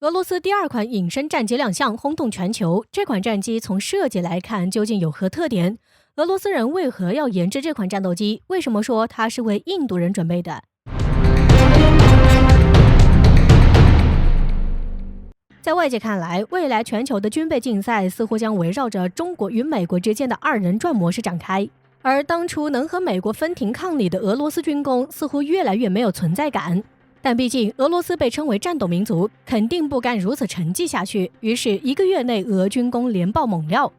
俄罗斯第二款隐身战机亮相，轰动全球。这款战机从设计来看，究竟有何特点？俄罗斯人为何要研制这款战斗机？为什么说它是为印度人准备的？在外界看来，未来全球的军备竞赛似乎将围绕着中国与美国之间的二人转模式展开。而当初能和美国分庭抗礼的俄罗斯军工，似乎越来越没有存在感。但毕竟俄罗斯被称为战斗民族，肯定不甘如此沉寂下去。于是1个月内，俄军工连爆猛料。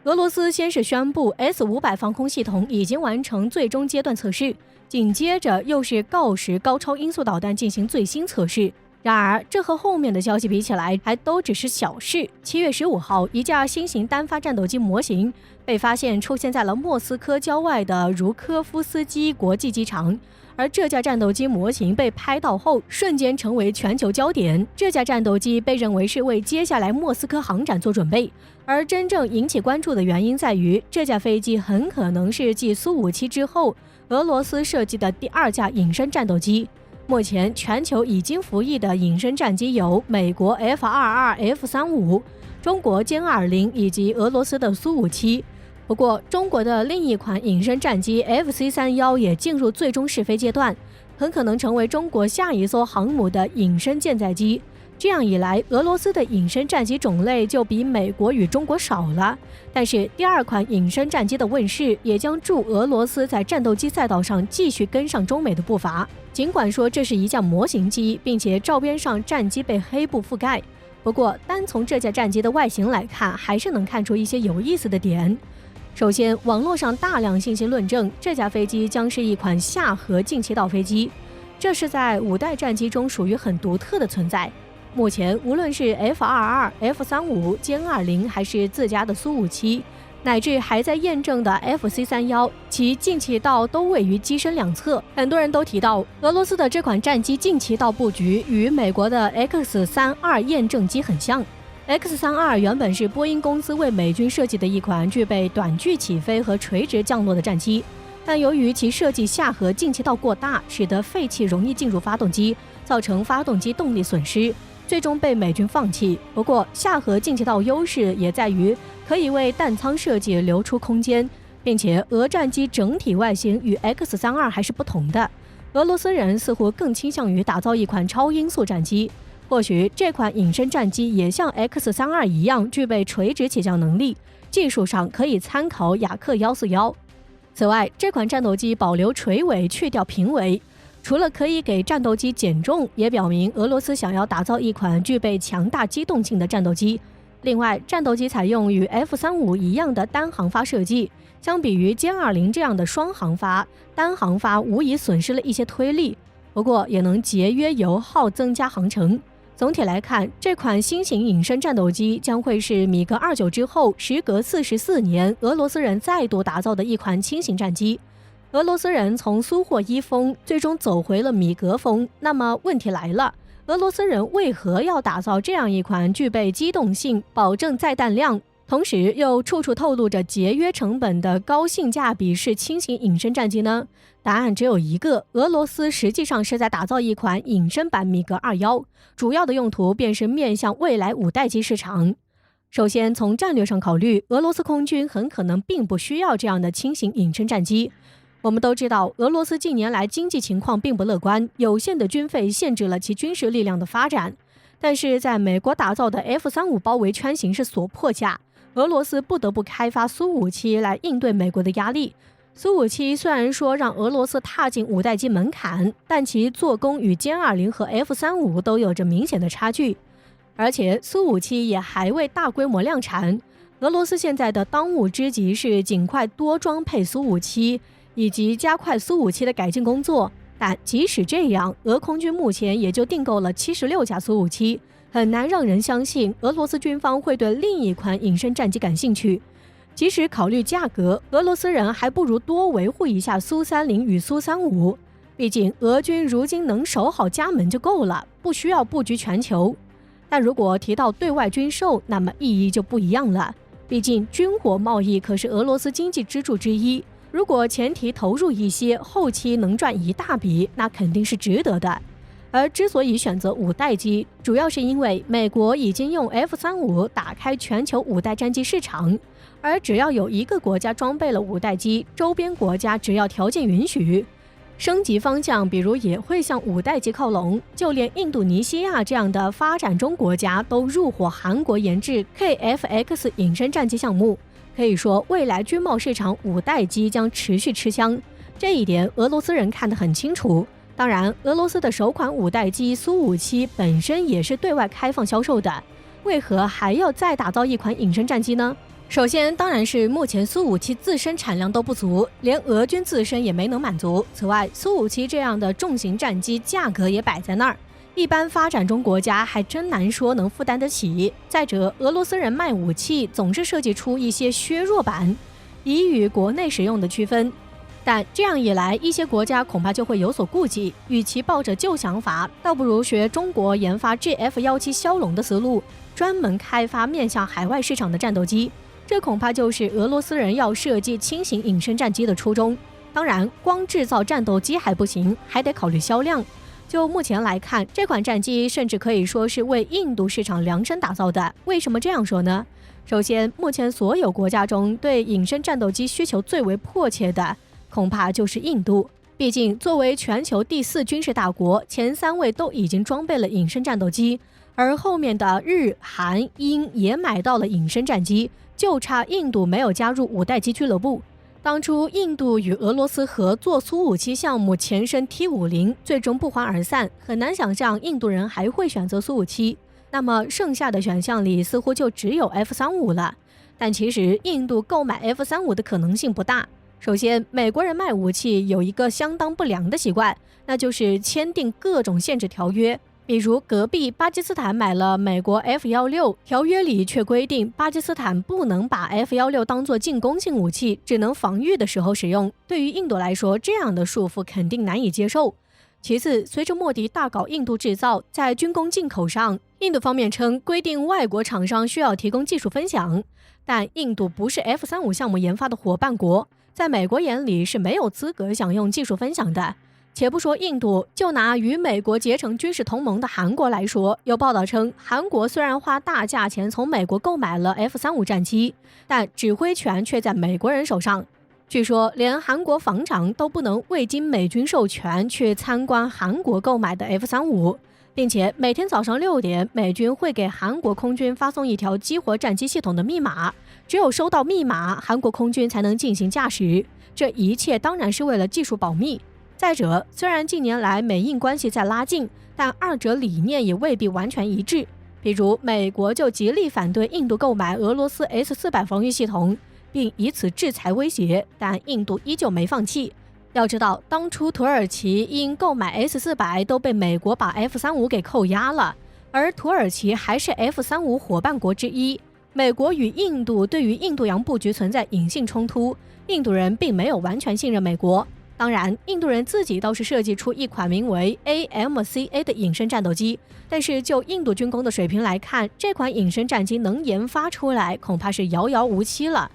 俄罗斯先是宣布 S-500 防空系统已经完成最终阶段测试，紧接着又是锆石高超音速导弹进行最新测试。然而，这和后面的消息比起来，还都只是小事。7月15号，一架新型单发战斗机模型被发现出现在了莫斯科郊外的茹科夫斯基国际机场。而这架战斗机模型被拍到后，瞬间成为全球焦点。这架战斗机被认为是为接下来莫斯科航展做准备。而真正引起关注的原因在于，这架飞机很可能是继苏57之后，俄罗斯设计的第2架隐身战斗机。目前全球已经服役的隐身战机有美国 F-22、F-35、中国歼20以及俄罗斯的苏57。不过，中国的另一款隐身战机 FC-31也进入最终试飞阶段，很可能成为中国下一艘航母的隐身舰载机。这样一来，俄罗斯的隐身战机种类就比美国与中国少了。但是，第2款隐身战机的问世，也将助俄罗斯在战斗机赛道上继续跟上中美的步伐。尽管说这是一架模型机，并且照片上战机被黑布覆盖，不过单从这架战机的外形来看，还是能看出一些有意思的点。首先，网络上大量信息论证这架飞机将是一款下核进气道飞机，这是在5代战机中属于很独特的存在。目前，无论是 F-22、F-35、歼20，还是自家的苏57，乃至还在验证的 FC-31，其进气道都位于机身两侧。很多人都提到，俄罗斯的这款战机进气道布局与美国的 X-32验证机很像。X-32原本是波音公司为美军设计的一款具备短距起飞和垂直降落的战机，但由于其设计下核进气道过大，使得废气容易进入发动机，造成发动机动力损失，最终被美军放弃。不过，下核进气道优势也在于可以为弹舱设计留出空间，并且俄战机整体外形与 X-32还是不同的。俄罗斯人似乎更倾向于打造一款超音速战机。或许这款隐身战机也像 X-32一样具备垂直起降能力，技术上可以参考雅克141。此外，这款战斗机保留垂尾，去掉平尾，除了可以给战斗机减重，也表明俄罗斯想要打造一款具备强大机动性的战斗机。另外，战斗机采用与 F-35一样的单航发设计，相比于歼20这样的双航发，单航发无疑损失了一些推力，不过也能节约油耗，增加航程。总体来看，这款新型隐身战斗机将会是米格29之后，时隔44年，俄罗斯人再度打造的一款轻型战机。俄罗斯人从苏霍伊风最终走回了米格风，那么问题来了，俄罗斯人为何要打造这样一款具备机动性、保证载弹量，同时又处处透露着节约成本的高性价比式轻型隐身战机呢？答案只有一个，俄罗斯实际上是在打造一款隐身版米格21，主要的用途便是面向未来5代机市场。首先，从战略上考虑，俄罗斯空军很可能并不需要这样的轻型隐身战机。我们都知道，俄罗斯近年来经济情况并不乐观，有限的军费限制了其军事力量的发展。但是在美国打造的 F-35包围圈形势所迫下，俄罗斯不得不开发苏57来应对美国的压力。苏57虽然说让俄罗斯踏进5代机门槛，但其做工与歼20和 F-35都有着明显的差距，而且苏57也还未大规模量产。俄罗斯现在的当务之急是尽快多装配苏57，以及加快苏57的改进工作。但即使这样，俄空军目前也就订购了76架苏57，很难让人相信俄罗斯军方会对另一款隐身战机感兴趣。即使考虑价格，俄罗斯人还不如多维护一下苏30与苏35。毕竟俄军如今能守好家门就够了，不需要布局全球。但如果提到对外军售，那么意义就不一样了。毕竟军火贸易可是俄罗斯经济支柱之一，如果前提投入一些，后期能赚一大笔，那肯定是值得的。而之所以选择五代机，主要是因为美国已经用 F-35打开全球五代战机市场，而只要有一个国家装备了五代机，周边国家只要条件允许，升级方向比如也会向五代机靠拢。就连印度尼西亚这样的发展中国家都入伙韩国研制 KF-X 隐身战机项目，可以说未来军贸市场五代机将持续吃香，这一点俄罗斯人看得很清楚。当然，俄罗斯的首款五代机苏57本身也是对外开放销售的，为何还要再打造一款隐身战机呢？首先当然是目前苏57自身产量都不足，连俄军自身也没能满足。此外，苏57这样的重型战机价格也摆在那儿，一般发展中国家还真难说能负担得起。再者，俄罗斯人卖武器总是设计出一些削弱版，以与国内使用的区分。但这样一来，一些国家恐怕就会有所顾忌，与其抱着旧想法，倒不如学中国研发 GF-17枭龙的思路，专门开发面向海外市场的战斗机。这恐怕就是俄罗斯人要设计轻型隐身战机的初衷。当然，光制造战斗机还不行，还得考虑销量。就目前来看，这款战机甚至可以说是为印度市场量身打造的。为什么这样说呢？首先，目前所有国家中对隐身战斗机需求最为迫切的，恐怕就是印度。毕竟作为全球第4军事大国，前3位都已经装备了隐身战斗机，而后面的日、韩、英也买到了隐身战机，就差印度没有加入五代机俱乐部。当初印度与俄罗斯合作苏57项目前身 T50 最终不欢而散，很难想象印度人还会选择苏57。那么剩下的选项里似乎就只有 F-35了。但其实印度购买 F-35的可能性不大。首先，美国人卖武器有一个相当不良的习惯，那就是签订各种限制条约。比如隔壁巴基斯坦买了美国 F-16， 条约里却规定巴基斯坦不能把 F-16当作进攻性武器，只能防御的时候使用。对于印度来说，这样的束缚肯定难以接受。其次，随着莫迪大搞印度制造，在军工进口上，印度方面称规定外国厂商需要提供技术分享，但印度不是 F-35项目研发的伙伴国，在美国眼里是没有资格享用技术分享的。且不说印度，就拿与美国结成军事同盟的韩国来说，有报道称，韩国虽然花大价钱从美国购买了 F-35战机，但指挥权却在美国人手上。据说，连韩国防长都不能未经美军授权去参观韩国购买的 F-35，并且每天早上6点，美军会给韩国空军发送一条激活战机系统的密码，只有收到密码，韩国空军才能进行驾驶。这一切当然是为了技术保密。再者，虽然近年来美印关系在拉近，但二者理念也未必完全一致。比如，美国就极力反对印度购买俄罗斯 S-400防御系统，并以此制裁威胁，但印度依旧没放弃。要知道，当初土耳其因购买 S-400都被美国把 F-35给扣押了，而土耳其还是 F-35伙伴国之一。美国与印度对于印度洋布局存在隐性冲突，印度人并没有完全信任美国。当然，印度人自己倒是设计出一款名为 AMCA 的隐身战斗机，但是就印度军工的水平来看，这款隐身战机能研发出来恐怕是遥遥无期了。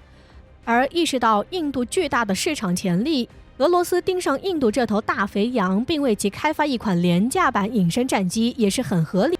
而意识到印度巨大的市场潜力，俄罗斯盯上印度这头大肥羊，并为其开发一款廉价版隐身战机也是很合理。